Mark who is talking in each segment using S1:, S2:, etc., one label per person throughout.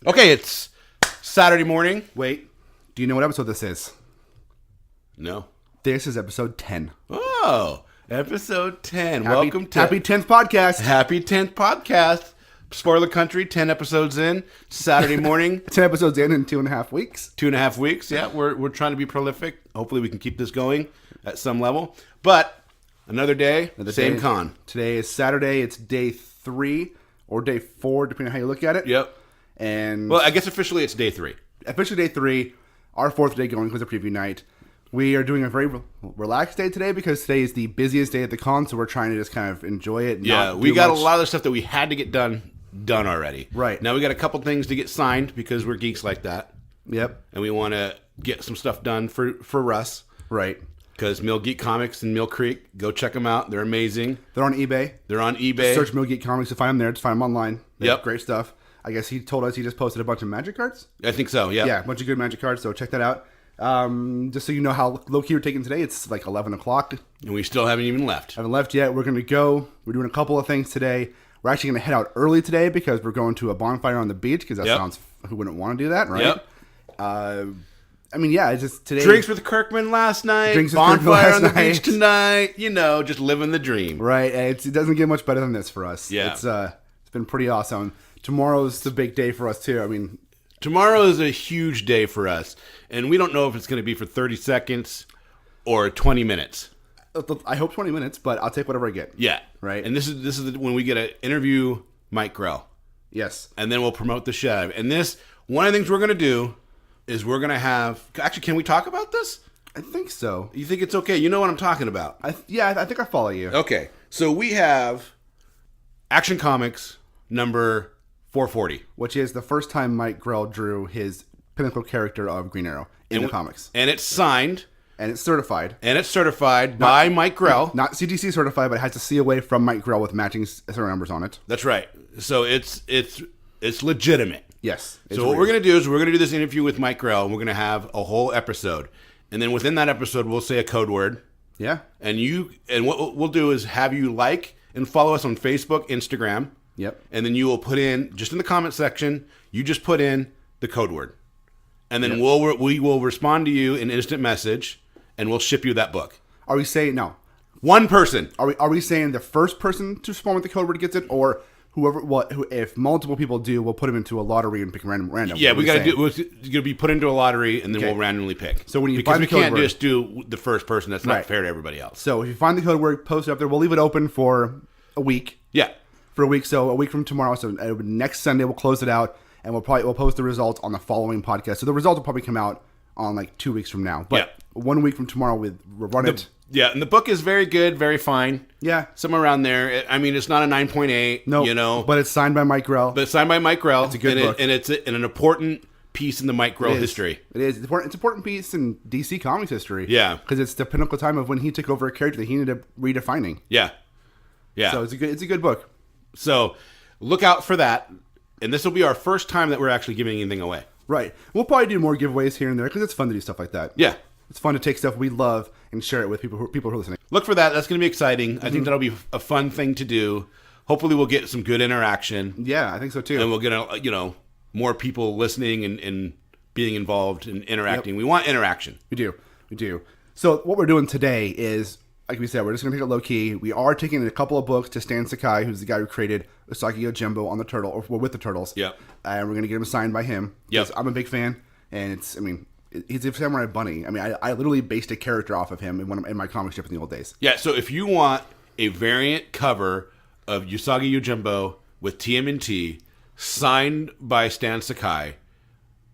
S1: Okay, it's Saturday morning.
S2: Wait, do you know what episode this is?
S1: No.
S2: This is episode 10.
S1: Oh, episode 10. Welcome to
S2: Happy 10th podcast.
S1: Happy 10th podcast. Spoiler Country, 10 episodes in. Saturday morning.
S2: 10 episodes in 2.5 weeks.
S1: 2.5 weeks. Yeah, we're trying to be prolific. Hopefully we can keep this going at some level. But another day, same con.
S2: Today is Saturday. It's day 3 or day 4, depending on how you look at it.
S1: Yep.
S2: And
S1: well, I guess officially it's day 3.
S2: Officially day 3. Our 4th day going was a preview night. We are doing a very relaxed day today because today is the busiest day at the con, so we're trying to just kind of enjoy it.
S1: Yeah, we got a lot of the stuff that we had to get done already.
S2: Right.
S1: Now we got a couple things to get signed because we're geeks like that.
S2: Yep.
S1: And we want to get some stuff done for Russ.
S2: Right.
S1: Because Mill Geek Comics and Mill Creek, go check them out. They're amazing.
S2: They're on eBay.
S1: Search
S2: Mill Geek Comics to find them there. Just find them online.
S1: Yep.
S2: Great stuff. I guess he told us he just posted a bunch of magic cards.
S1: I think so, yeah.
S2: Yeah, a bunch of good magic cards, so check that out. Just so you know how low-key we're taking today, it's like 11 o'clock.
S1: And we still haven't even left.
S2: Haven't left yet. We're going to go. We're doing a couple of things today. We're actually going to head out early today because we're going to a bonfire on the beach because that sounds... Who wouldn't want to do that, right?
S1: Yep.
S2: I mean, yeah, it's just today...
S1: Drinks with Kirkman last night. Bonfire on the beach tonight. You know, just living the dream.
S2: Right. It doesn't get much better than this for us.
S1: Yeah.
S2: It's been pretty awesome. Tomorrow's the big day for us, too. I mean...
S1: Tomorrow is a huge day for us, and we don't know if it's going to be for 30 seconds or 20 minutes.
S2: I hope 20 minutes, but I'll take whatever I get.
S1: Yeah.
S2: Right.
S1: And this is when we get to interview Mike Grell.
S2: Yes.
S1: And then we'll promote the show. And one of the things we're going to do is we're going to have... Actually, can we talk about this?
S2: I think so.
S1: You think it's okay? You know what I'm talking about.
S2: I think I follow you.
S1: Okay. So we have Action Comics number 440.
S2: Which is the first time Mike Grell drew his pinnacle character of Green Arrow in the comics.
S1: And it's signed.
S2: And it's certified.
S1: By Mike Grell.
S2: Not CGC certified, but it has a COA from Mike Grell with matching serial numbers on it.
S1: That's right. So it's legitimate.
S2: Yes.
S1: So what we're going to do is we're going to do this interview with Mike Grell, and we're going to have a whole episode. And then within that episode, we'll say a code word.
S2: Yeah.
S1: And what we'll do is have you like and follow us on Facebook, Instagram.
S2: Yep.
S1: And then you will put in, just in the comment section, you just put in the code word. And then we will respond to you in instant message, and we'll ship you that book.
S2: Are we saying, no.
S1: One person.
S2: Are we saying the first person to respond with the code word gets it, or if multiple people do, we'll put them into a lottery and pick random?
S1: Yeah, we got to do. It's going to be put into a lottery, and then we'll randomly pick.
S2: So when you
S1: because
S2: find
S1: we
S2: the code
S1: can't
S2: word,
S1: just do the first person. That's not fair to everybody else.
S2: So if you find the code word, post it up there. We'll leave it open for a week.
S1: Yeah,
S2: for a week. So a week from tomorrow. So next Sunday we'll close it out, and we'll post the results on the following podcast. So the results will probably come out on like 2 weeks from now. But 1 week from tomorrow we'll run it.
S1: Yeah, and the book is very good, very fine.
S2: Yeah.
S1: Somewhere around there. I mean, it's not a 9.8,
S2: no,
S1: you know.
S2: But it's signed by Mike Grell.
S1: It's a
S2: good book.
S1: And it's an important piece in the Mike Grell history.
S2: It is. It's an important piece in DC Comics history.
S1: Yeah.
S2: Because it's the pinnacle time of when he took over a character that he ended up redefining.
S1: Yeah. Yeah.
S2: So it's a good book.
S1: So look out for that. And this will be our first time that we're actually giving anything away.
S2: Right. We'll probably do more giveaways here and there because it's fun to do stuff like that.
S1: Yeah.
S2: It's fun to take stuff we love and share it with people who are listening.
S1: Look for that. That's going to be exciting. I think that'll be a fun thing to do. Hopefully we'll get some good interaction.
S2: Yeah, I think so too.
S1: And we'll get, more people listening and being involved and interacting. Yep. We want interaction.
S2: We do. So what we're doing today is, like we said, we're just going to take it low key. We are taking a couple of books to Stan Sakai, who's the guy who created Sakai Yojimbo on the Turtle, or with the Turtles.
S1: Yep.
S2: And we're going to get them signed by him.
S1: Yep.
S2: I'm a big fan, and he's a samurai bunny. I mean, I literally based a character off of him in my comic strip in the old days.
S1: Yeah, so if you want a variant cover of Usagi Yojimbo with TMNT signed by Stan Sakai,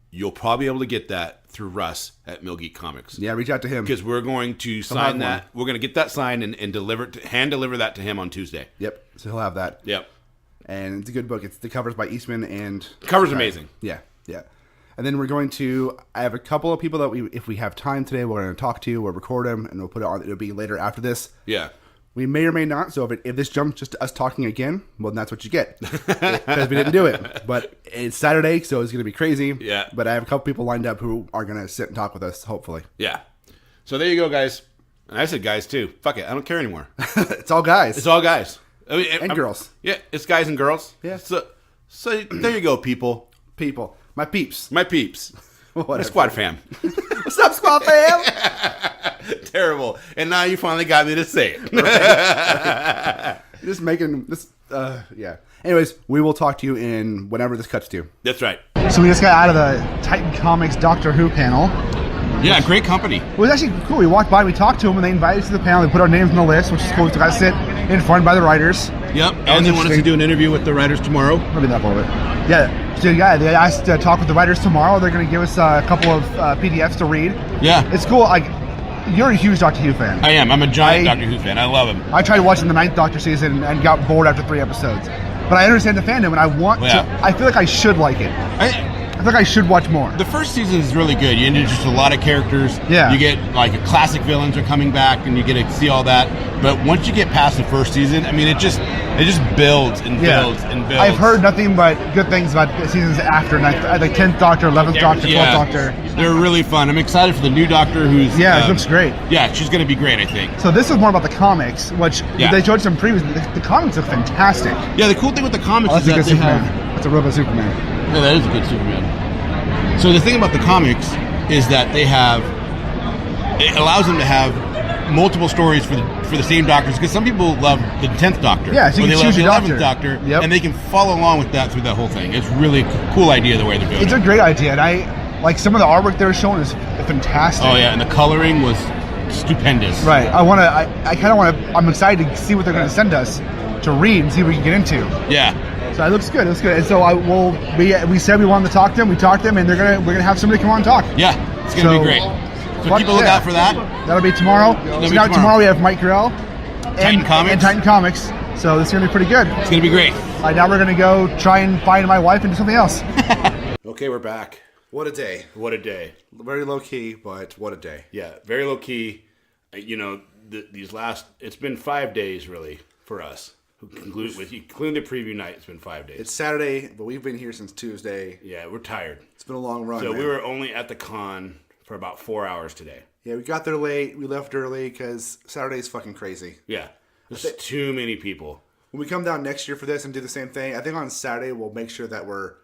S1: you'll probably be able to get that through Russ at Mill Geek Comics.
S2: Yeah, reach out to him.
S1: Because we're going to sign that. We're going to get that signed and hand deliver that to him on Tuesday.
S2: Yep, so he'll have that.
S1: Yep.
S2: And it's a good book. The cover's by Eastman and...
S1: The cover's amazing.
S2: Yeah. And then we're going to... I have a couple of people that if we have time today, we're going to talk to. We'll record them, and we'll put it on. It'll be later after this.
S1: Yeah.
S2: We may or may not. So if this jumps just to us talking again, well, then that's what you get. Because we didn't do it. But it's Saturday, so it's going to be crazy.
S1: Yeah.
S2: But I have a couple people lined up who are going to sit and talk with us, hopefully.
S1: Yeah. So there you go, guys. And I said guys, too. Fuck it. I don't care anymore.
S2: It's all guys.
S1: It's all guys.
S2: And girls.
S1: Yeah, it's guys and girls.
S2: Yeah.
S1: So there you go, people.
S2: My peeps.
S1: My peeps.
S2: Whatever.
S1: Squad fam.
S2: What's up, squad fam?
S1: Terrible. And now you finally got me to say it.
S2: Just making this. Yeah. Anyways, we will talk to you in whenever this cuts to.
S1: That's right.
S3: So we just got out of the Titan Comics Doctor Who panel.
S1: Yeah, great company.
S3: It was actually cool. We walked by, we talked to them, and they invited us to the panel. They put our names on the list, which is cool. We got to sit in front by the writers.
S1: Yep. And they want us to do an interview with the writers tomorrow.
S3: Maybe that part of it. Yeah. So yeah, they asked to talk with the writers tomorrow. They're going to give us a couple of PDFs to read.
S1: Yeah.
S3: It's cool. Like, you're a huge Doctor Who fan.
S1: I am. I'm a giant Doctor Who fan. I love him.
S3: I tried watching the 9th Doctor season and got bored after 3 episodes. But I understand the fandom, and I want to. I feel like I should like it. I feel like I should watch more.
S1: The first season is really good. You introduce a lot of characters.
S3: Yeah.
S1: You get like classic villains are coming back, and you get to see all that. But once you get past the first season, I mean, it just builds and builds and builds.
S3: I've heard nothing but good things about the seasons after, like the 10th Doctor, 11th Doctor, 12th Doctor.
S1: They're really fun. I'm excited for the new Doctor who's...
S3: Yeah, it looks great.
S1: Yeah, she's going to be great, I think.
S3: So this is more about the comics, which they showed some previews. The comics look fantastic.
S1: Yeah, the cool thing with the comics is that they have...
S3: That's a real good Superman.
S1: Yeah, that is a good Superman. So the thing about the comics is that they have... It allows them to have multiple stories for the same Doctors, because some people love the 10th Doctor.
S3: Yeah, so you can choose
S1: the
S3: your
S1: 11th Doctor, and they can follow along with that through that whole thing. It's really cool idea the way they're doing it.
S3: It's a great idea, and I like some of the artwork they were showing is fantastic.
S1: Oh yeah, and the coloring was stupendous.
S3: Right. I kind of want to. I'm excited to see what they're going to send us to read and see what we can get into.
S1: Yeah.
S3: So it looks good. It looks good. And so we said we wanted to talk to them. We talked to them, and we're gonna have somebody come on and talk.
S1: Yeah, it's gonna be great. So keep a lookout for that.
S3: That'll be tomorrow. Tomorrow we have Mike Grell
S1: and
S3: Titan Comics. So this is gonna be pretty good.
S1: It's gonna be great.
S3: All right, now we're gonna go try and find my wife and do something else.
S1: Okay, we're back.
S2: What a day.
S1: What a day.
S2: Very low key, but what a day.
S1: Yeah, very low key. You know, it's been 5 days really for us. Including the preview night, it's been 5 days.
S2: It's Saturday, but we've been here since Tuesday.
S1: Yeah, we're tired.
S2: It's been a long run.
S1: So we were only at the con for about 4 hours today.
S2: Yeah, we got there late. We left early because Saturday's fucking crazy.
S1: Yeah, there's too many people.
S2: When we come down next year for this and do the same thing, I think on Saturday we'll make sure that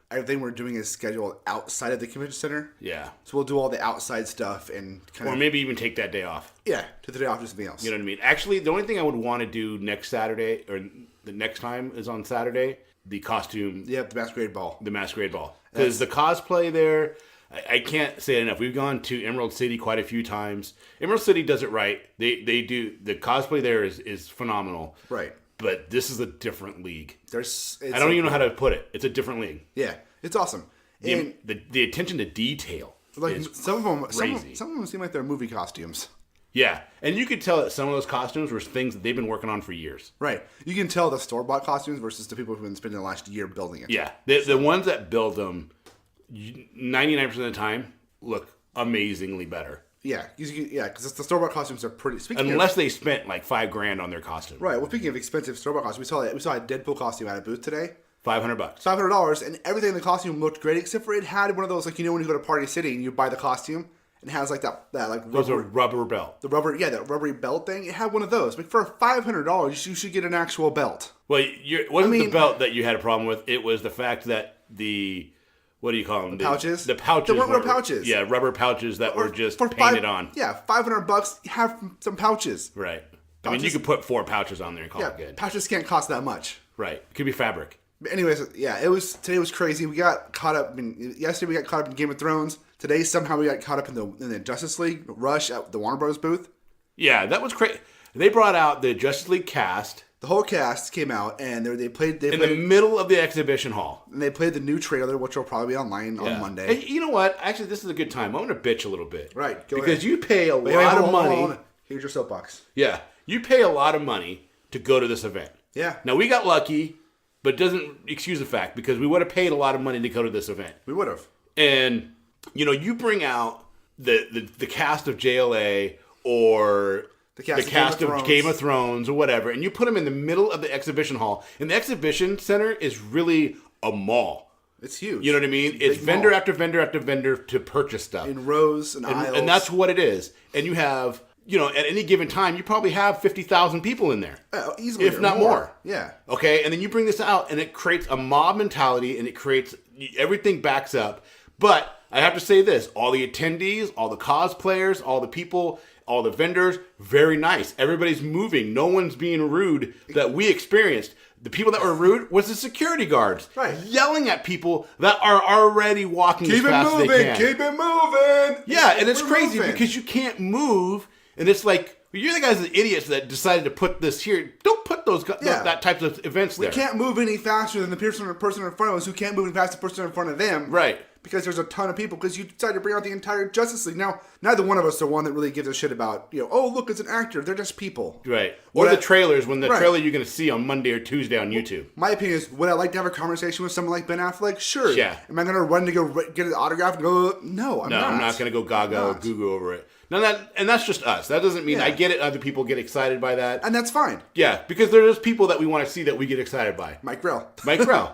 S2: everything we're doing is scheduled outside of the convention center.
S1: Yeah.
S2: So we'll do all the outside stuff and
S1: or maybe even take that day off.
S2: Yeah, take the day off, do something else.
S1: You know what I mean? Actually, the only thing I would want to do next Saturday, or the next time is on Saturday, the costume.
S2: Yeah, the masquerade ball.
S1: The masquerade ball. Because the cosplay there, I can't say it enough. We've gone to Emerald City quite a few times. Emerald City does it right. They do, the cosplay there is phenomenal.
S2: Right.
S1: But this is a different league. I
S2: don't
S1: even know how to put it. It's a different league.
S2: Yeah, it's awesome. And
S1: the attention to detail is
S2: some of them,
S1: crazy.
S2: Some of them seem like they're movie costumes.
S1: Yeah, and you could tell that some of those costumes were things that they've been working on for years.
S2: Right. You can tell the store-bought costumes versus the people who've been spending the last year building it.
S1: Yeah, the ones that build them, 99% of the time, look amazingly better.
S2: Yeah, because the store-bought costumes are pretty.
S1: Unless they spent like $5,000 on their costume.
S2: Right. Well, speaking of expensive store-bought costumes, we saw a Deadpool costume at a booth today.
S1: $500.
S2: $500, and everything in the costume looked great, except for it had one of those, like, you know, when you go to Party City and you buy the costume, and it has like that like
S1: rubber belt.
S2: The rubber, that rubbery belt thing. It had one of those. Like, for $500, you should get an actual belt.
S1: Well, it wasn't the belt that you had a problem with. It was the fact that what do you call them?
S2: The pouches?
S1: The pouches.
S2: The rubber pouches.
S1: Yeah, rubber pouches that were just painted on.
S2: Yeah, $500, have some pouches.
S1: Right. I mean, you could put 4 pouches on there and call it good.
S2: Pouches can't cost that much.
S1: Right. It could be fabric.
S2: But anyways, yeah, today was crazy. We got caught up yesterday we got caught up in Game of Thrones. Today somehow we got caught up in the Justice League Rush at the Warner Bros. Booth.
S1: Yeah, that was crazy. They brought out the Justice League cast.
S2: The whole cast came out, and they played
S1: in the middle of the exhibition hall.
S2: And they played the new trailer, which will probably be online on Monday.
S1: Hey, you know what? Actually, this is a good time. I'm going to bitch a little bit.
S2: Right.
S1: Because you pay a lot of money. Hold on.
S2: Here's your soapbox.
S1: Yeah. You pay a lot of money to go to this event.
S2: Yeah.
S1: Now, we got lucky, but it doesn't excuse the fact, because we would have paid a lot of money to go to this event.
S2: We would have.
S1: And, you know, you bring out the cast of JLA or the cast of Game of Thrones or whatever, and you put them in the middle of the exhibition hall. And the exhibition center is really a mall.
S2: It's huge.
S1: You know what I mean? It's vendor after vendor after vendor to purchase stuff.
S2: In rows and aisles.
S1: And that's what it is. And you have, you know, at any given time, you probably have 50,000 people in there.
S2: Easily.
S1: If not more.
S2: Yeah.
S1: Okay? And then you bring this out, and it creates a mob mentality, and it creates everything backs up. But I have to say this: all the attendees, all the cosplayers, all the people, all the vendors, very nice. Everybody's moving. No one's being rude that we experienced. The people that were rude was the security guards, yelling at people that are already walking as fast as they can.
S2: Keep it moving.
S1: Yeah, and it's crazy because you can't move, and it's like you're the guys, the idiots that decided to put this here. Don't put that types of events there.
S2: We can't move any faster than the person in front of us who can't move any faster than the person in front of them.
S1: Right.
S2: Because there's a ton of people. Because you decided to bring out the entire Justice League. Now, neither one of us are one that really gives a shit about, oh, look, it's an actor. They're just people.
S1: Right. Or the trailers, when the trailer you're going to see on Monday or Tuesday on YouTube.
S2: My opinion is, would I like to have a conversation with someone like Ben Affleck? Sure.
S1: Yeah.
S2: Am I going to run to go get an autograph and go, no, I'm not.
S1: No, I'm not going to go gaga or goo over it. No, and that's just us. That doesn't mean I get it. Other people get excited by that.
S2: And that's fine.
S1: Yeah, because there's people that we want to see that we get excited by.
S2: Mike Grell.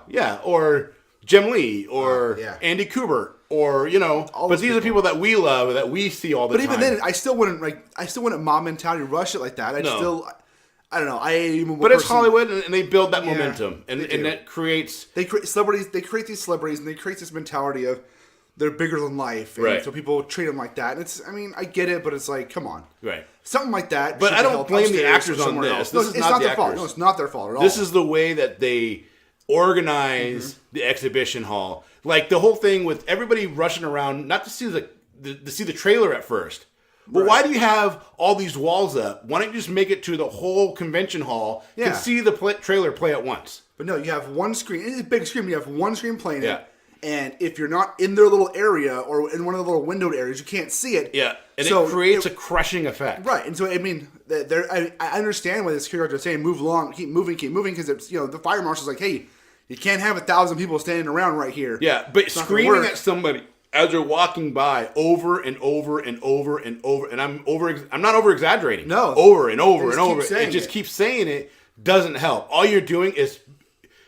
S1: Yeah. Or Jim Lee or Andy Kubert. Or, but these are people that we love, that we see all the time.
S2: But even then, I still wouldn't mob mentality rush it like that. I don't know.
S1: But it's Hollywood, and they build that momentum, and that creates.
S2: They create celebrities. They create these celebrities, and they create this mentality of they're bigger than life, and so people treat them like that. And it's, I get it, but it's like, come on, something like that.
S1: But I don't blame the actors on this. This is not
S2: their fault. No, it's not their fault at all.
S1: This is the way that they organize the exhibition hall. Like the whole thing with everybody rushing around, not to see the trailer at first. But why do you have all these walls up? Why don't you just make it to the whole convention hall and see the trailer play at once?
S2: But no, you have one screen. It's a big screen. You have one screen playing it. And if you're not in their little area or in one of the little windowed areas, you can't see it.
S1: Yeah, and it creates a crushing effect.
S2: Right, and so, I understand why the security guards are saying move along, keep moving, because it's, the fire marshal's like, hey, you can't have 1,000 people standing around right here.
S1: Yeah, but screaming at somebody as they're walking by over and over and over and over, and I'm not over exaggerating.
S2: No,
S1: over and over and over. It just keeps saying it doesn't help. All you're doing is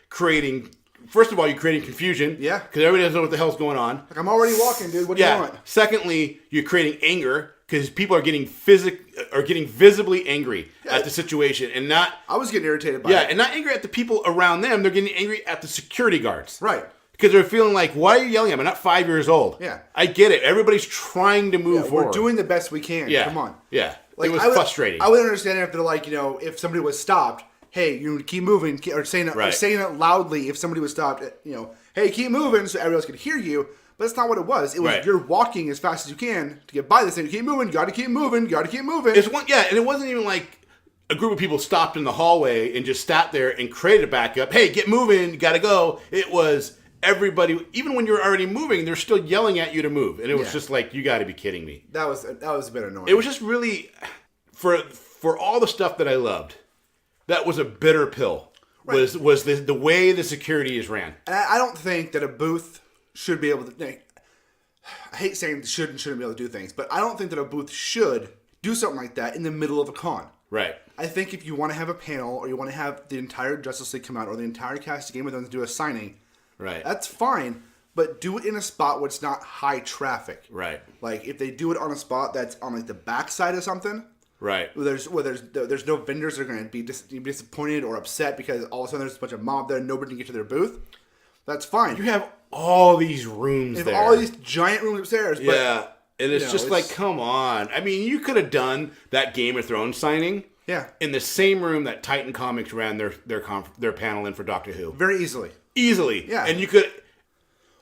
S1: creating. First of all, you're creating confusion.
S2: Yeah,
S1: because everybody doesn't know what the hell's going on.
S2: Like, I'm already walking, dude. What do you want?
S1: Secondly, you're creating anger. Because people are getting visibly angry at the situation, and not.
S2: I was getting irritated by it.
S1: Yeah, and not angry at the people around them. They're getting angry at the security guards.
S2: Right.
S1: Because they're feeling like, why are you yelling at me? I'm not 5 years old.
S2: Yeah.
S1: I get it. Everybody's trying to move forward.
S2: We're doing the best we can.
S1: Yeah.
S2: Come on.
S1: Yeah.
S2: Like,
S1: it was frustrating.
S2: I would understand if they're like, if somebody was stopped, hey, you keep moving, or saying it loudly if somebody was stopped, hey, keep moving, so everybody else could hear you. But that's not what it was. It was you're walking as fast as you can to get by this thing. Keep moving. Got to keep moving. Got to keep moving.
S1: And it wasn't even like a group of people stopped in the hallway and just sat there and created a backup. Hey, get moving. Got to go. It was everybody. Even when you're already moving, they're still yelling at you to move. And it was just like, you got to be kidding me.
S2: That was a bit annoying.
S1: It was just really, for all the stuff that I loved, that was a bitter pill. Was the way the security is ran.
S2: And I don't think that a booth should be able to. I hate saying should and shouldn't be able to do things, but I don't think that a booth should do something like that in the middle of a con.
S1: Right.
S2: I think if you want to have a panel or you want to have the entire Justice League come out or the entire cast of Game of Thrones do a signing, that's fine. But do it in a spot where it's not high traffic.
S1: Right.
S2: Like if they do it on a spot that's on like the backside of something.
S1: Right.
S2: Where there's no vendors that are going to be disappointed or upset because all of a sudden there's a bunch of mob there and nobody can get to their booth. That's fine.
S1: You have all these rooms there.
S2: All these giant rooms upstairs.
S1: Yeah. And it's just like, come on. I mean, you could have done that Game of Thrones signing in the same room that Titan Comics ran their panel in for Doctor Who.
S2: Very easily.
S1: Easily.
S2: Yeah.
S1: And you could...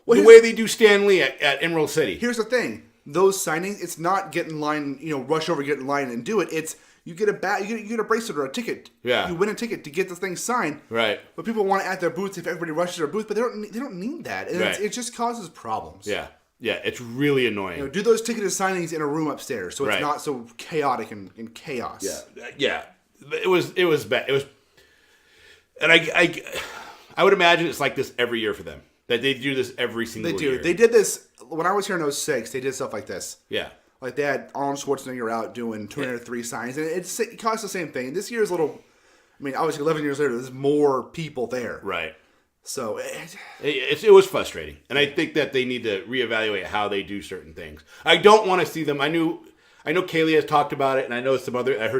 S1: the way they do Stan Lee at Emerald City.
S2: Here's the thing. Those signings, it's not get in line, rush over, get in line and do it. It's... You get a bracelet or a ticket.
S1: Yeah.
S2: You win a ticket to get the thing signed.
S1: Right.
S2: But people want it at their booths if everybody rushes their booth, but they don't need that. And it just causes problems.
S1: Yeah. Yeah, it's really annoying.
S2: Do those ticketed signings in a room upstairs so it's not so chaotic and chaos.
S1: Yeah. It was bad. It was, and I would imagine it's like this every year for them. That they do this every single year.
S2: They did this when I was here in 2006. They did stuff like this.
S1: Yeah.
S2: Like they had Arnold Schwarzenegger out doing 203 signs, and it costs the same thing. This year's a little. I mean, obviously, 11 years later, there's more people there.
S1: Right.
S2: So
S1: it was frustrating, and I think that they need to reevaluate how they do certain things. I don't want to see them. I know Kaylee has talked about it, and I heard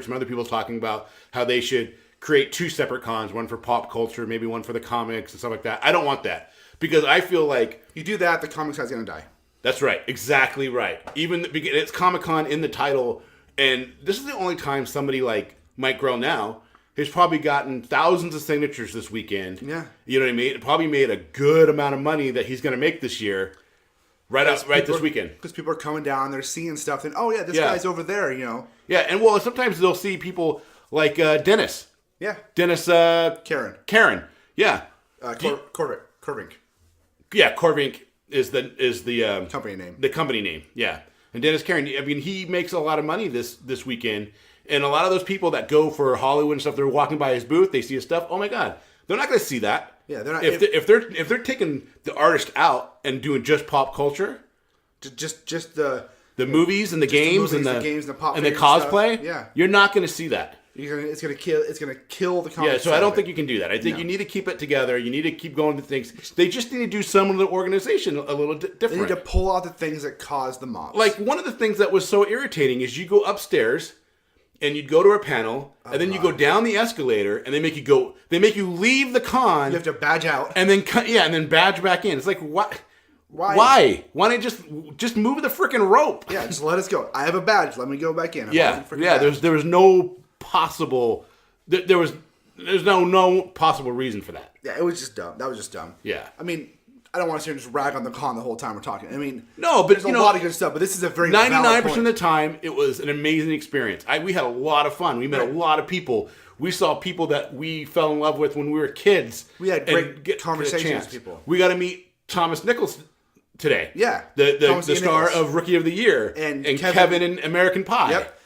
S1: some other people talking about how they should create two separate cons, one for pop culture, maybe one for the comics and stuff like that. I don't want that. Because I feel like
S2: you do that, the comic side's gonna die.
S1: That's right. Exactly right. Even it's Comic-Con in the title, and this is the only time somebody like Mike Grell now has probably gotten thousands of signatures this weekend.
S2: Yeah.
S1: You know what I mean? It probably made a good amount of money that he's going to make this year. Right this weekend.
S2: Because people are coming down, they're seeing stuff, and this guy's over there,
S1: Yeah, and sometimes they'll see people like Dennis.
S2: Yeah.
S1: Dennis. Karen. Yeah.
S2: Corvink.
S1: Yeah, Corvink is the
S2: company name.
S1: The company name. Yeah, and Dennis Karen. I mean, he makes a lot of money this weekend, and a lot of those people that go for Hollywood and stuff, they're walking by his booth, they see his stuff. Oh my God, they're not going to see that.
S2: Yeah, they're not.
S1: If they're taking the artist out and doing just pop culture,
S2: just the
S1: movies and the games and the
S2: games and the pop
S1: and the cosplay,
S2: stuff.
S1: You're not going to see that.
S2: It's gonna kill the comic.
S1: Yeah, so I don't think you can do that. I think you need to keep it together. You need to keep going to things. They just need to do some of the organization a little different.
S2: They need to pull out the things that cause the mobs.
S1: Like one of the things that was so irritating is you go upstairs and you'd go to a panel, and then you go down the escalator, and they make you leave the con.
S2: You have to badge out,
S1: and then badge back in. It's like what? Why? Why don't you just move the freaking rope?
S2: Yeah, just let us go. I have a badge. Let me go back in.
S1: There was no possible. There's no possible reason for that.
S2: Yeah, it was just dumb. That was just dumb.
S1: Yeah.
S2: I mean, I don't want to sit here and just rag on the con the whole time we're talking. I mean,
S1: no, but
S2: there's a lot of good stuff. But this is a very
S1: 99% of the time, it was an amazing experience. We had a lot of fun. We met a lot of people. We saw people that we fell in love with when we were kids.
S2: We had great conversations with people.
S1: We got to meet Thomas Nichols today.
S2: Yeah,
S1: the star of Rookie of the Year and Kevin in American Pie.
S2: Yep.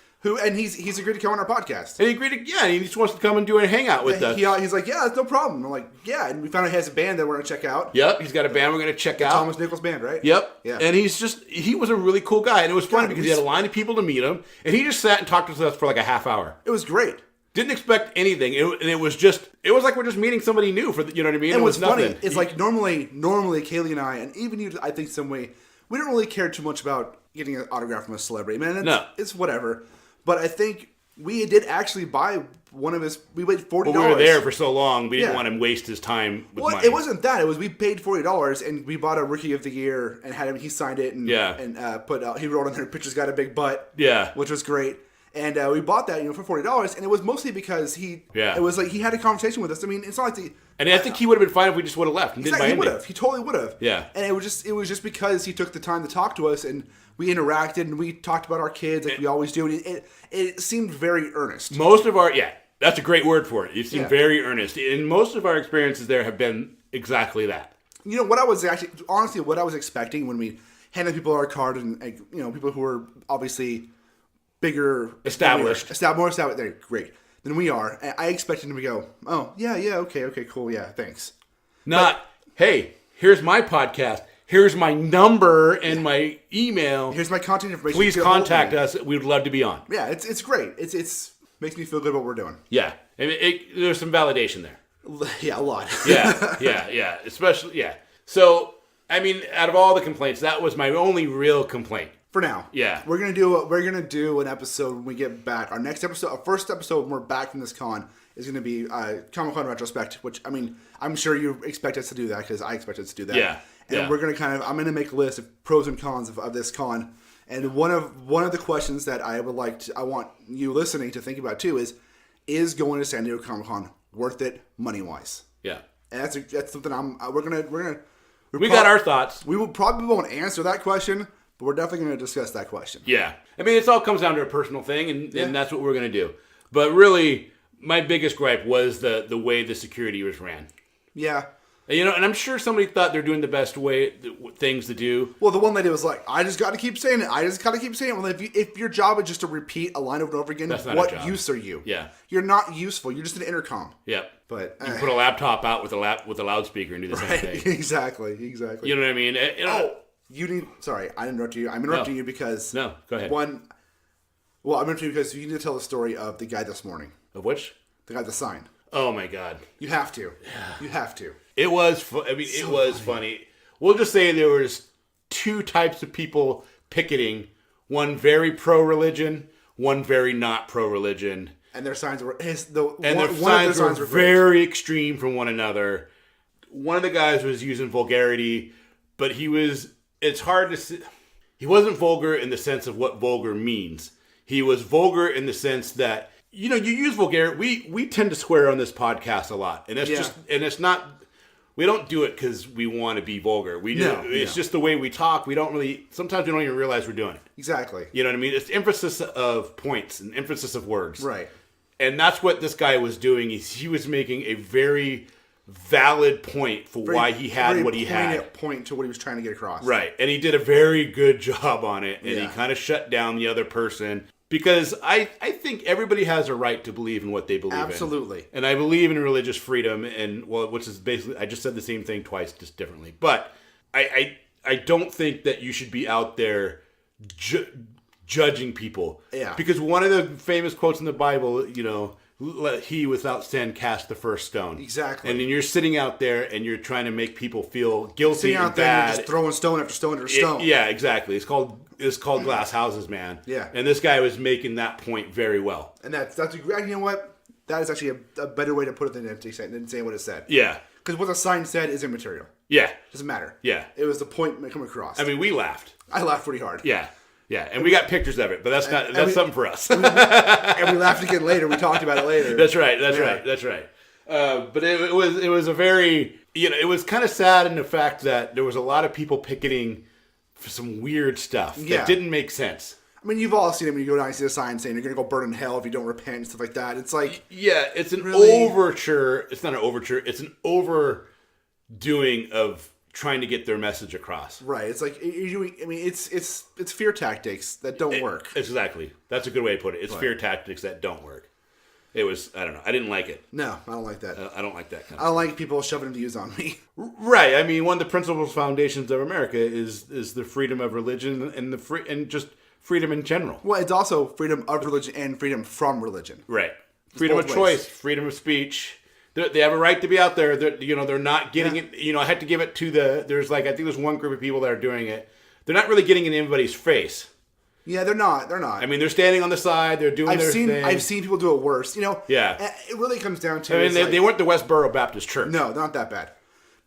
S2: And he's agreed to come on our podcast.
S1: And he agreed to, and he just wants to come and do a hangout with us.
S2: He's like, yeah, that's no problem. I'm like, yeah. And we found out he has a band that we're going to check out.
S1: Yep, he's got a band we're going to check out.
S2: Thomas Nichols Band, right?
S1: Yep.
S2: Yeah.
S1: And he was a really cool guy. And it was funny because he had a line of people to meet him. And he just sat and talked to us for like a half hour.
S2: It was great.
S1: Didn't expect anything. It was like we're just meeting somebody new you know what I mean?
S2: And what's funny is like normally Kaylee and I, and even you, I think some way, we don't really care too much about getting an autograph from a celebrity. Man, it's whatever. But I think we did actually buy one of his. We paid $40.
S1: Well, we were there for so long, we didn't want him to waste his time with money.
S2: It wasn't that. It was we paid $40 and we bought a Rookie of the Year and had him. He signed it and he wrote on there, "Picture's got a big butt."
S1: Yeah,
S2: which was great. And we bought that, for $40, and it was mostly because it was like he had a conversation with us. I mean, it's not like
S1: and I think he would have been fine if we just would have left. And
S2: exactly, he would have. He totally would have.
S1: Yeah.
S2: And it was just because he took the time to talk to us, and we interacted, and we talked about our kids like we always do. And it seemed very earnest.
S1: Most of that's a great word for it. It seemed very earnest, and most of our experiences there have been exactly that.
S2: What I was what I was expecting when we handed people our card, and people who were obviously bigger, more established, they're great than we are. And I expected them to go, oh yeah, okay, cool, yeah, thanks.
S1: Hey, here's my podcast. Here's my number and my email.
S2: Here's my contact information.
S1: Please contact us. We would love to be on.
S2: Yeah, it's great. It's makes me feel good what we're doing.
S1: Yeah, there's some validation there.
S2: Yeah, a lot.
S1: yeah, especially So, I mean, out of all the complaints, that was my only real complaint.
S2: For now.
S1: Yeah.
S2: We're gonna do an episode when we get back. Our next episode, our first episode when we're back from this con is gonna be Comic-Con retrospect, which I mean, I'm sure you expect us to do that because I expect us to do that.
S1: Yeah.
S2: And we're gonna I'm gonna make a list of pros and cons of this con. And one of the questions that I want you listening to think about too is going to San Diego Comic-Con worth it money wise?
S1: Yeah.
S2: And that's something
S1: we got our thoughts.
S2: We will probably won't answer that question. But we're definitely going to discuss that question.
S1: Yeah. I mean, it all comes down to a personal thing, and that's what we're going to do. But really, my biggest gripe was the way the security was ran.
S2: Yeah.
S1: And I'm sure somebody thought they're doing the best things to do.
S2: Well, the one lady was like, I just got to keep saying it. Well, if your job is just to repeat a line over and over again, what use are you?
S1: Yeah.
S2: You're not useful. You're just an intercom.
S1: Yep.
S2: But
S1: you put a laptop out with a loudspeaker and do the same thing.
S2: Exactly.
S1: You know what I mean?
S2: Sorry, I interrupted you. I'm interrupting you because...
S1: No, go ahead.
S2: I'm interrupting you because you need to tell the story of the guy this morning.
S1: Of which?
S2: The guy that signed.
S1: Oh, my God.
S2: You have to. You have to.
S1: It was funny. We'll just say there was two types of people picketing. One very pro-religion, one very not pro-religion.
S2: And their signs were...
S1: their signs were very extreme from one another. one of the guys was using vulgarity, but it's hard to see. He wasn't vulgar in the sense of what vulgar means. He was vulgar in the sense that, you use vulgarity. We tend to swear on this podcast a lot. And it's not, we don't do it because we want to be vulgar. It's just the way we talk. Sometimes we don't even realize we're doing it.
S2: Exactly.
S1: You know what I mean? It's emphasis of points and emphasis of words.
S2: Right.
S1: And that's what this guy was doing. He was making a very valid point for why he had what he had.
S2: Point to what he was trying to get across.
S1: Right. And he did a very good job on it. And he kind of shut down the other person. Because I think everybody has a right to believe in what they believe in.
S2: Absolutely.
S1: And I believe in religious freedom, which is basically, I just said the same thing twice, just differently. But I don't think that you should be out there judging people.
S2: Yeah.
S1: Because one of the famous quotes in the Bible, let he without sin cast the first stone.
S2: Exactly.
S1: And then you're sitting out there and you're trying to make people feel guilty
S2: sitting
S1: and
S2: out there
S1: bad.
S2: And just throwing stone after stone after stone.
S1: Yeah, exactly. It's called glass houses, man.
S2: Yeah.
S1: And this guy was making that point very well.
S2: And that's you know what? That is actually a better way to put it than saying what it said.
S1: Yeah.
S2: Because what the sign said is immaterial.
S1: Yeah.
S2: Doesn't matter.
S1: Yeah.
S2: It was the point coming across.
S1: I mean, we laughed.
S2: I laughed pretty hard.
S1: Yeah. Yeah. And we got pictures of it, but that's something for us.
S2: And we laughed again later. We talked about it later.
S1: That's right. That's right. But it was a very, it was kind of sad in the fact that there was a lot of people picketing for some weird stuff that didn't make sense.
S2: I mean, you've all seen it when you go down and see a sign saying you're going to go burn in hell if you don't repent and stuff like that. It's like...
S1: Yeah, it's an overture. It's not an overture. It's an overdoing of trying to get their message across.
S2: Right. It's like, it's fear tactics that don't work.
S1: Exactly. That's a good way to put it. It's fear tactics that don't work. It was, I don't know. I didn't like it.
S2: No, I don't like that.
S1: I don't like that kind of
S2: stuff. I don't like people shoving views on me.
S1: Right. I mean, one of the principles foundations of America is the freedom of religion and just freedom in general.
S2: Well, it's also freedom of religion and freedom from religion.
S1: Right. Freedom of choice, freedom of speech. They have a right to be out there. They're not getting it. I had to give it to there's I think there's one group of people that are doing it. They're not really getting in anybody's face.
S2: Yeah, they're not. I
S1: mean, they're standing on the side. They're doing their thing.
S2: I've seen people do it worse.
S1: Yeah.
S2: It really comes down to...
S1: I mean, they weren't the Westboro Baptist Church.
S2: No, not that bad.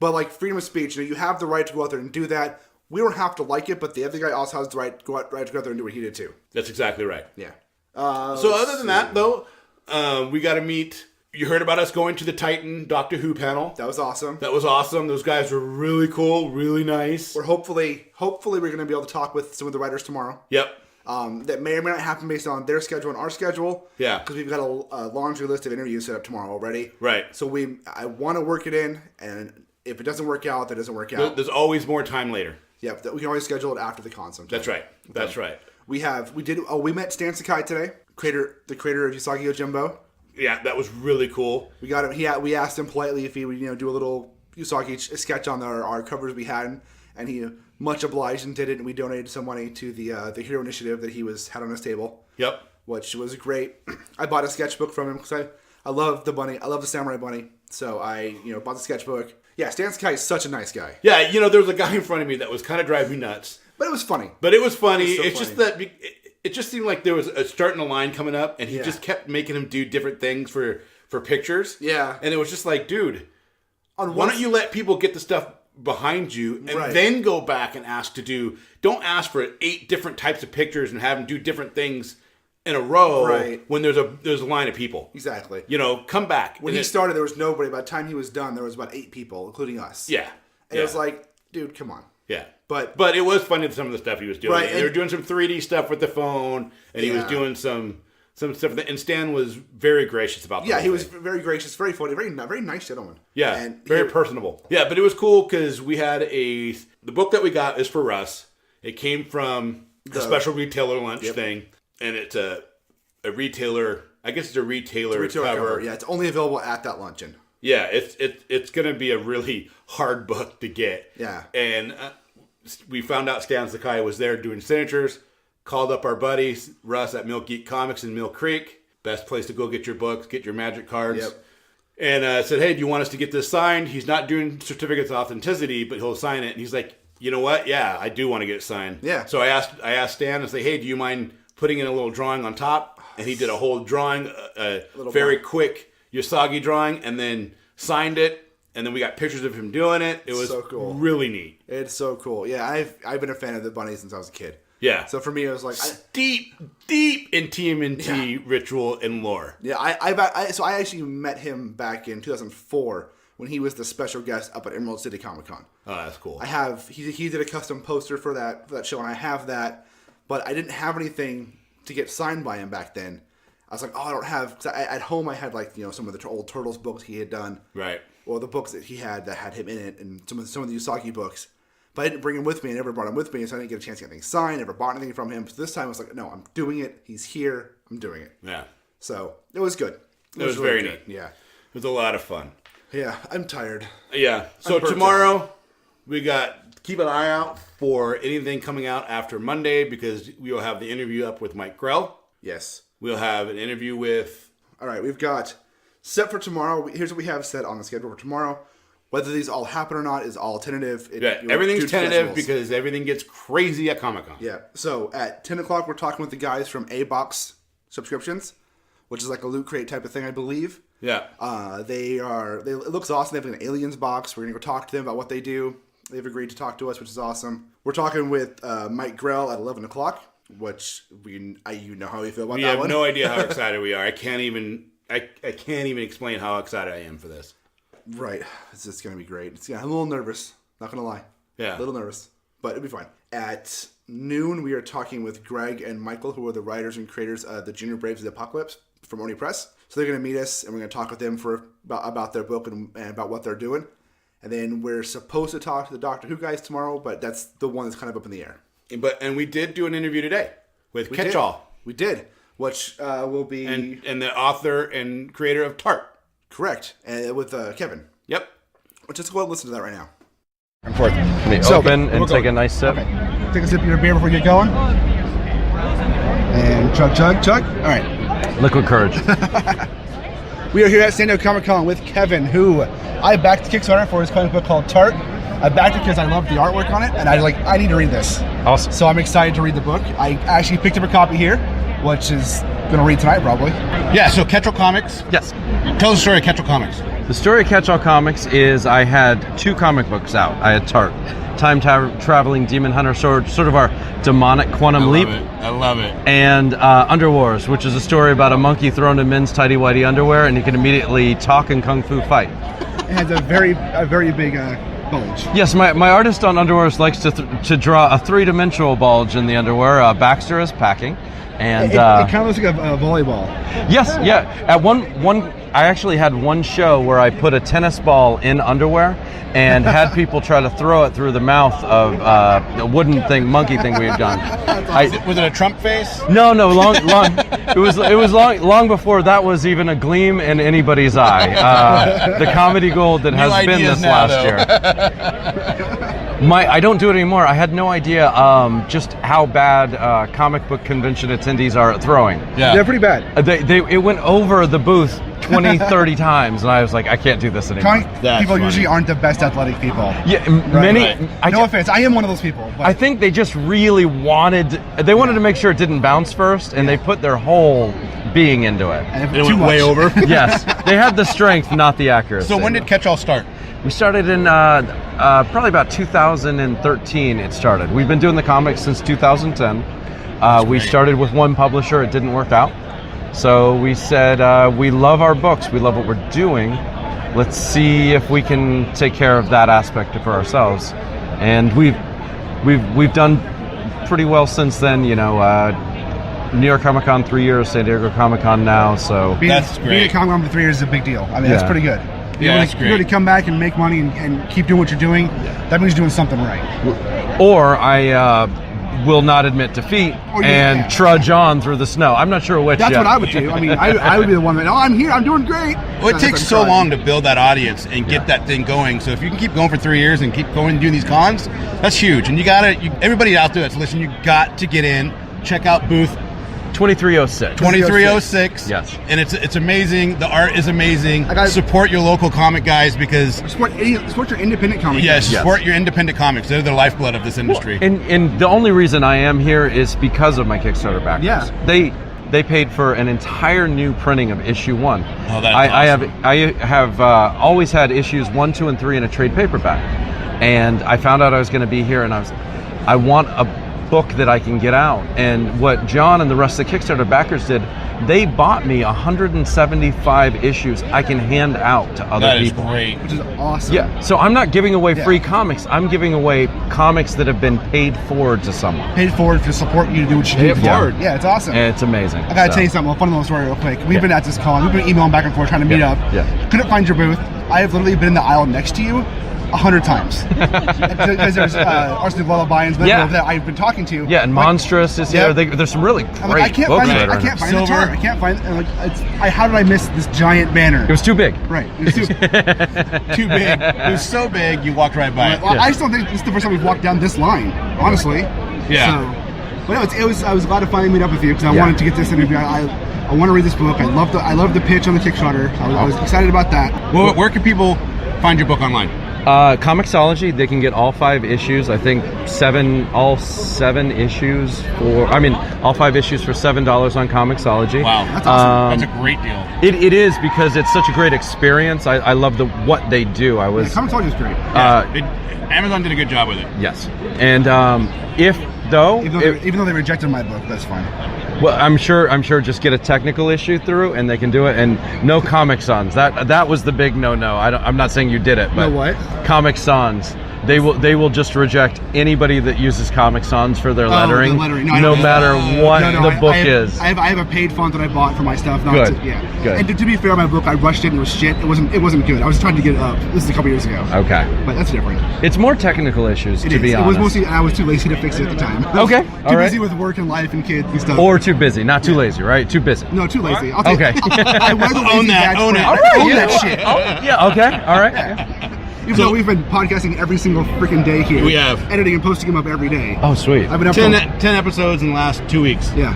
S2: But freedom of speech, you have the right to go out there and do that. We don't have to like it, but the other guy also has the right to go out there and do what he did too.
S1: That's exactly right.
S2: Yeah.
S1: So other than that, though, we got to meet... You heard about us going to the Titan Doctor Who panel.
S2: That was awesome.
S1: Those guys were really cool, really nice.
S2: We're hopefully we're going to be able to talk with some of the writers tomorrow.
S1: Yep.
S2: That may or may not happen based on their schedule and our schedule.
S1: Yeah.
S2: Because we've got a laundry list of interviews set up tomorrow already.
S1: Right.
S2: So I want to work it in, and if it doesn't work out, that doesn't work out.
S1: There's always more time later.
S2: Yeah, we can always schedule it after the con sometime.
S1: That's right.
S2: We met Stan Sakai today, the creator of Usagi Yojimbo.
S1: Yeah, that was really cool.
S2: We got him. We asked him politely if he would, do a little Usagi sketch on our covers we had, and he much obliged and did it. And we donated some money to the Hero Initiative that he had on his table.
S1: Yep,
S2: which was great. I bought a sketchbook from him because I love the bunny. I love the samurai bunny. So I bought the sketchbook. Yeah, Stan Sakai is such a nice guy.
S1: Yeah, there was a guy in front of me that was kind of driving me nuts.
S2: But it was funny.
S1: It's just that it just seemed like there was a starting a line coming up, and he just kept making him do different things for pictures.
S2: Yeah.
S1: And it was just like, dude, why don't you let people get the stuff behind you and then go back and don't ask for 8 different types of pictures and have them do different things in a row when there's a line of people.
S2: Exactly.
S1: Come back.
S2: When he started, there was nobody. By the time he was done, there was about 8 people, including us.
S1: Yeah.
S2: And it was like, dude, come on.
S1: Yeah.
S2: But
S1: it was funny some of the stuff he was doing.
S2: Right.
S1: They were doing some 3D stuff with the phone, and he was doing some stuff. And Stan was very gracious about that.
S2: Yeah, he was very gracious, very funny, very nice gentleman.
S1: Yeah, and very personable. Yeah, but it was cool because we had the book that we got is for Russ. It came from a special retailer lunch thing, and it's a retailer. I guess it's a retailer cover.
S2: Yeah, it's only available at that luncheon.
S1: Yeah, it's going to be a really hard book to get.
S2: Yeah,
S1: and we found out Stan Sakai was there doing signatures. Called up our buddies Russ at Mill Geek Comics in Mill Creek. Best place to go get your books, get your magic cards.
S2: Yep.
S1: And said, hey, do you want us to get this signed? He's not doing certificates of authenticity, but he'll sign it. And he's like, you know what? Yeah, I do want to get it signed.
S2: Yeah.
S1: So I asked Stan and say, hey, do you mind putting in a little drawing on top? And he did a whole drawing, quick Usagi drawing, and then signed it. and then we got pictures of him doing it. It was
S2: so cool.
S1: Really neat.
S2: It's so cool. Yeah, I've been a fan of the bunny since I was a kid.
S1: Yeah.
S2: So for me, it was like
S1: deep in TMNT ritual and lore.
S2: Yeah, I actually met him back in 2004 when he was the special guest up at Emerald City Comic Con.
S1: Oh, that's cool.
S2: He did a custom poster for that show, and I have that, but I didn't have anything to get signed by him back then. I was like, I don't have. Cause at home, I had some of the old Turtles books he had done,
S1: right?
S2: Or the books that he had that had him in it, and some of the Usagi books. But I didn't bring him with me. I never brought him with me, so I didn't get a chance to get anything signed. Never bought anything from him. So this time, I was like, no, I'm doing it. He's here. I'm doing it.
S1: Yeah.
S2: So it was good.
S1: It was really very neat.
S2: Yeah.
S1: It was a lot of fun.
S2: Yeah, I'm tired.
S1: Yeah. So tomorrow, we got keep an eye out for anything coming out after Monday because we will have the interview up with Mike Grell.
S2: Yes.
S1: We'll have an interview with...
S2: All right, we've got set for tomorrow. Here's what we have set on the schedule for tomorrow. Whether these all happen or not is all tentative.
S1: Everything's tentative because everything gets crazy at Comic-Con.
S2: Yeah. So at 10 o'clock, we're talking with the guys from A-Box Subscriptions, which is like a Loot Crate type of thing, I believe.
S1: Yeah.
S2: It looks awesome. They have an Aliens box. We're going to go talk to them about what they do. They've agreed to talk to us, which is awesome. We're talking with Mike Grell at 11 o'clock. Which you know how we feel about that one.
S1: We have no idea how excited we are. I can't even explain how excited I am for this.
S2: Right, it's just gonna be great. I'm a little nervous. Not gonna lie.
S1: Yeah,
S2: a little nervous, but it'll be fine. At noon, we are talking with Greg and Michael, who are the writers and creators of the Junior Braves of the Apocalypse from Oni Press. So they're gonna meet us, and we're gonna talk with them about their book and about what they're doing. And then we're supposed to talk to the Doctor Who guys tomorrow, but that's the one that's kind of up in the air.
S1: And we did do an interview today with Kechal.
S2: We did, which will be
S1: and the author and creator of Tart.
S2: Correct, and with Kevin.
S1: Yep.
S2: Let's just go ahead and listen to that right now.
S3: And forth.
S4: Can you open and take a nice sip?
S3: Okay. Take a sip of your beer before you get going. And chug. All right.
S4: Liquid courage.
S3: We are here at San Diego Comic Con with Kevin, who I backed Kickstarter for his comic book called Tart. I backed it because I love the artwork on it, and I need to read this.
S4: Awesome.
S3: So I'm excited to read the book. I actually picked up a copy here, which is going to read tonight probably.
S5: Yeah, so Kechal Comics.
S4: Yes.
S5: Tell the story of Kechal Comics.
S4: The story of Kechal Comics is I had 2 comic books out. I had Tart, time traveling demon hunter, sort of our demonic quantum leap.
S5: I love it.
S4: And Underwars, which is a story about a monkey thrown in men's tighty-whitey underwear, and he can immediately talk and kung fu fight.
S3: It has a very big bulge.
S4: Yes, my artist on Underwears likes to draw a 3-dimensional bulge in the underwear. Baxter is packing. And
S3: it kind of looks like a volleyball.
S4: Yes, yeah. At one, I actually had one show where I put a tennis ball in underwear and had people try to throw it through the mouth of a wooden monkey thing we had done.
S5: Was it a Trump face?
S4: No, long. It was long before that was even a gleam in anybody's eye. The comedy gold that has been this last year. I don't do it anymore. I had no idea just how bad comic book convention attendees are at throwing.
S5: Yeah,
S3: they're pretty bad.
S4: It went over the booth 20, 30 times, and I was like, I can't do this anymore.
S3: People usually aren't the best athletic people.
S4: Yeah,
S3: right. No offense, I am one of those people. But.
S4: I think they just really wanted to make sure it didn't bounce first, and they put their whole being into it.
S5: And it went way over?
S4: Yes. They had the strength, not the accuracy.
S5: So when did Kechal start?
S4: We started in probably about 2013 it started. We've been doing the comics since 2010. We started with one publisher. It didn't work out. So we said, we love our books. We love what we're doing. Let's see if we can take care of that aspect for ourselves. And we've done pretty well since then. You know, New York Comic Con 3 years, San Diego Comic Con now. So
S5: that's great.
S3: Being a Comic Con for 3 years is a big deal. I mean, that's pretty good.
S5: That's great.
S3: You're going to come back and make money and keep doing what you're doing. That means you're doing something right.
S4: Or I will not admit defeat and trudge on through the snow. I'm not sure which.
S3: That's what I would do. I mean, I would be the one that, I'm here, I'm doing great.
S5: Well, it takes so long to build that audience and get that thing going. So if you can keep going for 3 years and keep going and doing these cons, that's huge. And everybody out there that's listening, you got to get in, check out booth
S4: 2306.
S5: 2306.
S4: Yes.
S5: And it's amazing. The art is amazing. Support your local comic guys because...
S3: Support your independent comics.
S5: Yes, support your independent comics. They're the lifeblood of this industry.
S4: Well, and the only reason I am here is because of my Kickstarter backers.
S3: Yeah.
S4: they paid for an entire new printing of issue 1.
S5: Oh, that's awesome.
S4: I have always had issues 1, 2, and 3 in a trade paperback, and I found out I was going to be here, and I want a book that I can get out. And what John and the rest of the Kickstarter backers did, they bought me 175 issues I can hand out to other people.
S5: That is great.
S2: Which is awesome.
S4: Yeah, so I'm not giving away free comics. I'm giving away comics that have been paid forward to someone.
S2: Paid forward to support you to do what you
S5: Pay
S2: do.
S5: it forward.
S2: Yeah, it's awesome.
S4: And it's amazing.
S2: I gotta tell you something, a fun little story real quick. We've been at this con. We've been emailing back and forth trying to meet up.
S4: Yeah.
S2: Couldn't find your booth. I have literally been in the aisle next to you 100 times. Because there's Arsenic Lullaby and that I've been talking to.
S4: Yeah, and Monstrous is here. There's some really great
S2: I can't
S4: books.
S2: find it. I can't find the chart. I can't find how did I miss this giant banner?
S4: It was too big.
S2: Right. It was too
S5: Too big. It was so big, you walked right by it.
S2: Well, I just don't think this is the first time we've walked down this line, honestly.
S5: Yeah.
S2: So, but no, I was glad to finally meet up with you because I wanted to get this interview. I want to read this book. I love the pitch on the Kickstarter. I was excited about that.
S5: Well, where can people find your book online?
S4: Comixology, they can get all 5 issues. I think all 5 issues for $7 on Comixology.
S5: Wow, that's awesome. That's a great deal.
S4: It is, because it's such a great experience. I love what they do.
S2: Comixology is great.
S5: Amazon did a good job with it.
S4: Yes, and even
S2: though they rejected my book, that's fine.
S4: Well, I'm sure. Just get a technical issue through, and they can do it. And no Comic Sans. That was the big no. I'm not saying you did it, but
S2: no what?
S4: Comic Sans. They will just reject anybody that uses Comic Sans for their lettering, no matter what the book is.
S2: I have a paid font that I bought for my stuff.
S4: Good.
S2: And to be fair, my book, I rushed it and it was shit. It wasn't good. I was trying to get it up. This is a couple years ago.
S4: Okay.
S2: But that's different.
S4: It's more technical issues, to be honest.
S2: It was mostly, I was too lazy to fix it at the time.
S4: Okay.
S2: Too busy with work and life and kids and stuff.
S4: Or too busy. Not too lazy, right? Too busy.
S2: No, too lazy.
S4: I'll take it.
S2: I wear the lazy badge.
S5: Own it.
S2: All right, own that shit.
S4: Oh, yeah, okay. All right.
S2: Even though we've been podcasting every single freaking day here.
S5: We have.
S2: Editing and posting them up every day.
S4: Oh, sweet.
S2: I've been up
S5: 10 episodes in the last 2 weeks.
S2: Yeah.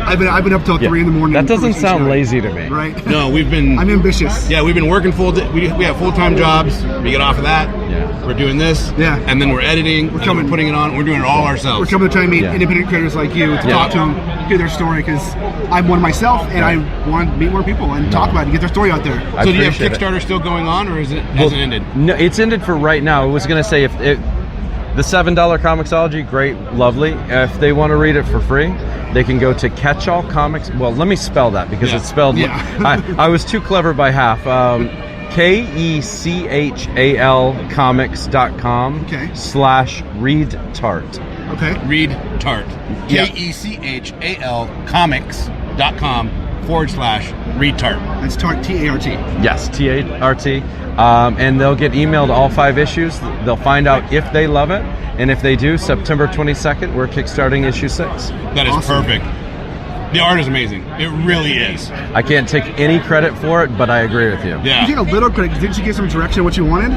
S2: I've been up till 3 in the morning.
S4: That doesn't sound lazy to me.
S2: Right?
S5: No, we've been...
S2: I'm ambitious.
S5: Yeah, we've been working we have full-time jobs. We get off of that.
S4: Yeah.
S5: We're doing this.
S2: Yeah.
S5: And then we're editing. We're putting it on. We're doing it all ourselves.
S2: We're coming to try and meet independent creators like you to talk to them, hear their story, because I'm one myself, and I want to meet more people and talk about it and get their story out there.
S5: So do you have Kickstarter still going on, or has it ended?
S4: No, it's ended for right now. I was going to say, if the $7 Comixology, great, lovely. If they want to read it for free, they can go to Kechal Comics. Well, let me spell that, because it's spelled... I was too clever by half. KECHAL comics.com /readtart.
S2: Okay.
S5: Read Tart. KECHAL comics.com /read tart.
S2: That's Tart, T-A-R-T.
S4: Yes, T-A-R-T. And they'll get emailed all 5 issues. They'll find out if they love it. And if they do, September 22nd, we're kickstarting issue 6.
S5: That is perfect. The art is amazing. It really is.
S4: I can't take any credit for it, but I agree with you.
S5: Yeah.
S2: You take a little credit, because didn't you give some direction of what you wanted?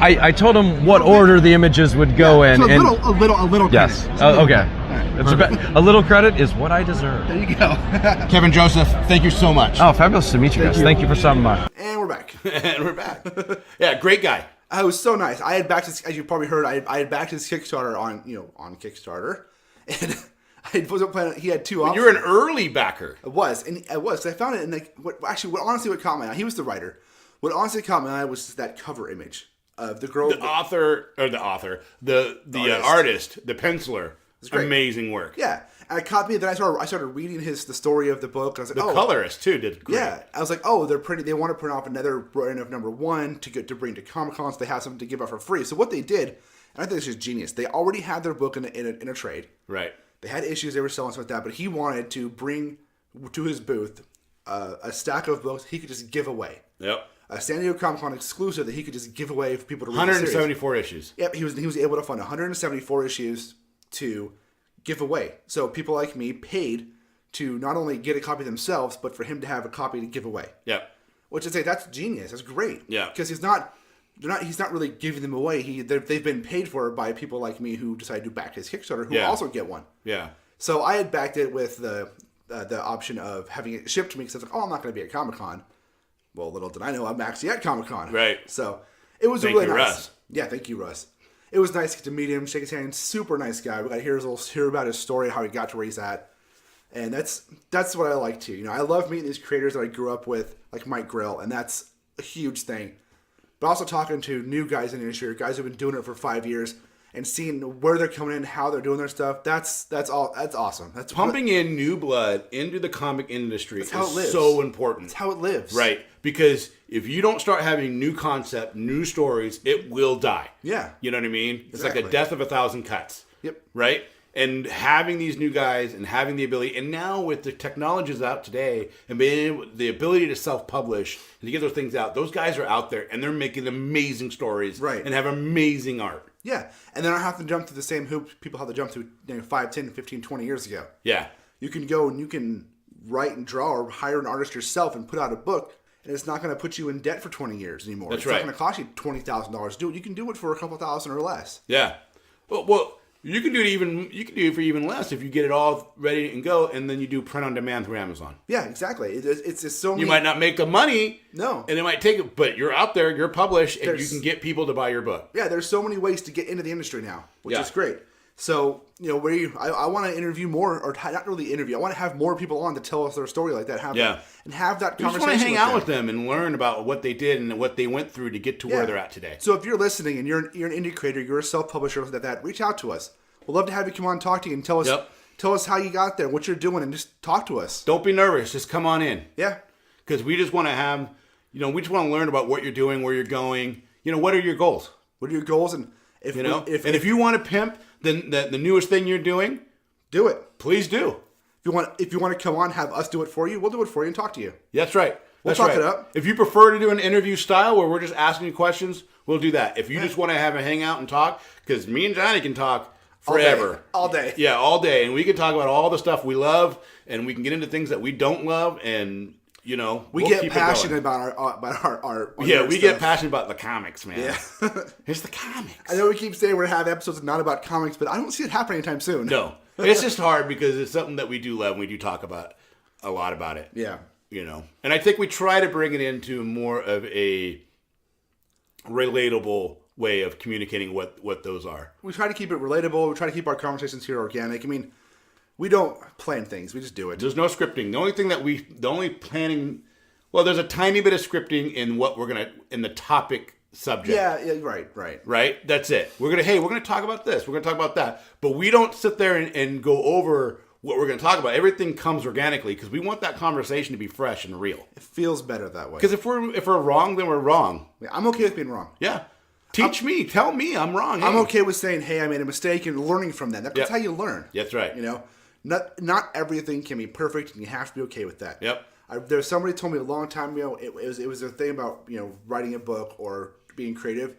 S4: I told them what order the images would go in.
S2: So a little credit.
S4: Yes. Okay. A little credit is what I deserve.
S2: There you go.
S5: Kevin Joseph, thank you so much.
S4: Oh, fabulous to meet you guys. Thank you for stopping by.
S2: And we're back.
S1: Yeah, great guy.
S2: It was so nice. I had backed his, as you probably heard, I had backed his Kickstarter on Kickstarter, and I wasn't planning. He had 2 options.
S1: You're an early backer.
S2: It was, because I found it in what caught my eye. He was the writer. What honestly caught my eye was that cover image of the girl,
S1: the artist, the penciler. Amazing work.
S2: Yeah, and it caught me. Then I started reading the story of the book. And I was like,
S1: the colorist too did great.
S2: Yeah, I was like, oh, they're pretty. They want to print off another brand of #1 to bring to Comic Cons. They have something to give out for free. So what they did, and I think this is genius. They already had their book in a trade.
S1: Right.
S2: They had issues they were selling, stuff like that. But he wanted to bring to his booth a stack of books he could just give away.
S1: Yep.
S2: A San Diego Comic Con exclusive that he could just give away for people to read.
S1: 174 issues.
S2: Yep, he was able to fund 174 issues to give away. So people like me paid to not only get a copy themselves, but for him to have a copy to give away.
S1: Yep.
S2: Which I say that's genius. That's great.
S1: Yeah.
S2: Because he's not really giving them away. They've been paid for by people like me who decided to back his Kickstarter, who also get one.
S1: Yeah.
S2: So I had backed it with the option of having it shipped to me because I was like, oh, I'm not going to be at Comic Con. Well, little did I know I'm actually at Comic Con.
S1: Right.
S2: So it was
S1: Thank
S2: really
S1: you,
S2: nice.
S1: Russ.
S2: Yeah, thank you, Russ. It was nice to meet him, shake his hand. Super nice guy. We got to hear about his story, how he got to where he's at. And that's what I like too. I love meeting these creators that I grew up with, like Mike Grill, and that's a huge thing. But also talking to new guys in the industry, or guys who've been doing it for 5 years, and seeing where they're coming in, how they're doing their stuff. That's awesome. That's
S1: pumping in new blood into the comic industry is
S2: lives.
S1: so important.
S2: That's how it lives.
S1: Right. Because if you don't start having new concept, new stories, it will die.
S2: Yeah.
S1: You know what I mean? It's
S2: Exactly.
S1: like a death of 1,000 cuts.
S2: Yep.
S1: Right? And having these new guys and having the ability, and now with the technologies out today and being able, the ability to self-publish and to get those things out, those guys are out there and they're making amazing stories,
S2: right,
S1: and have amazing art.
S2: Yeah. And they don't have to jump through the same hoops people have to jump through 5, 10, 15, 20 years ago.
S1: Yeah.
S2: You can go and you can write and draw or hire an artist yourself and put out a book, and it's not going to put you in debt for 20 years anymore.
S1: That's
S2: it's
S1: right.
S2: not going to cost you $20,000 to do it. You can do it for a couple thousand or less.
S1: Yeah. Well, you can do it for even less if you get it all ready and go, and then you do print on demand through Amazon.
S2: Yeah, exactly. It's just so many.
S1: You might not make the money,
S2: No,
S1: and it might take it, but you're out there, you're published, and you can get people to buy your book.
S2: Yeah, there's so many ways to get into the industry now, which
S1: Yeah.
S2: is great. So I want to interview more, or not really interview. I want to have more people on to tell us their story like that. Have that
S1: You just
S2: conversation.
S1: want to hang
S2: with
S1: out
S2: them.
S1: with them and learn about what they did and what they went through to get to where they're at today.
S2: So if you're listening and you're an indie creator, you're a self-publisher like that, reach out to us. We'd love to have you come on and talk to you and tell us how you got there, what you're doing, and just talk to us.
S1: Don't be nervous. Just come on in.
S2: Yeah.
S1: Because we just want to have, we just want to learn about what you're doing, where you're going. What are your goals?
S2: What are your goals? And if
S1: if you want to pimp the newest thing you're doing,
S2: do it.
S1: Please do.
S2: If you want to come on, have us do it for you. We'll do it for you and talk to you.
S1: That's right.
S2: We'll talk it up.
S1: If you prefer to do an interview style where we're just asking you questions, we'll do that. If you just want to have a hangout and talk, because me and Johnny can talk forever.
S2: All day.
S1: Yeah, all day. And we can talk about all the stuff we love, and we can get into things that we don't love, and,
S2: we
S1: we'll
S2: get
S1: keep
S2: passionate
S1: it going.
S2: about our art.
S1: Yeah, we get passionate about the comics, man.
S2: Yeah.
S1: It's the comics.
S2: I know we keep saying we're going to have episodes not about comics, but I don't see it happening anytime soon.
S1: No. It's just hard because it's something that we do love, and we do talk about a lot about it.
S2: Yeah.
S1: And I think we try to bring it into more of a relatable way of communicating what those are.
S2: We try to keep it relatable. We try to keep our conversations here organic. I mean, we don't plan things. We just do it.
S1: There's no scripting. The only planning, well, there's a tiny bit of scripting in what we're going to, in the topic subject.
S2: Yeah, right.
S1: Right? That's it. We're going to talk about this. We're going to talk about that. But we don't sit there and go over what we're going to talk about. Everything comes organically because we want that conversation to be fresh and real.
S2: It feels better that way.
S1: Because if we're wrong, then we're wrong.
S2: Yeah, I'm okay with being wrong.
S1: Yeah. Tell me I'm wrong. Hey.
S2: I'm okay with saying, hey, I made a mistake and learning from that. That's how you learn.
S1: That's right.
S2: Not everything can be perfect, and you have to be okay with that.
S1: Yep.
S2: There's somebody told me a long time ago, it was a thing about, writing a book or being creative.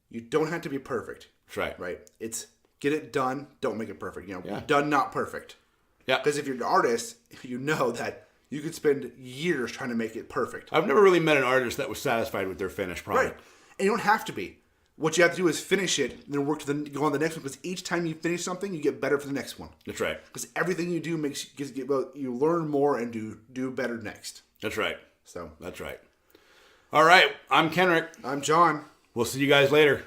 S2: You don't have to be perfect.
S1: That's right.
S2: Right? It's get it done, don't make it perfect.
S1: Yeah.
S2: Done, not perfect.
S1: Yeah.
S2: Because if you're an artist, you know that you could spend years trying to make it perfect.
S1: I've never really met an artist that was satisfied with their finished product.
S2: Right. And you don't have to be. What you have to do is finish it, then go on the next one. Because each time you finish something, you get better for the next one.
S1: That's right.
S2: Because everything you do you learn more and do better next.
S1: That's right.
S2: So
S1: that's right. All right. I'm Kenric.
S2: I'm John.
S1: We'll see you guys later.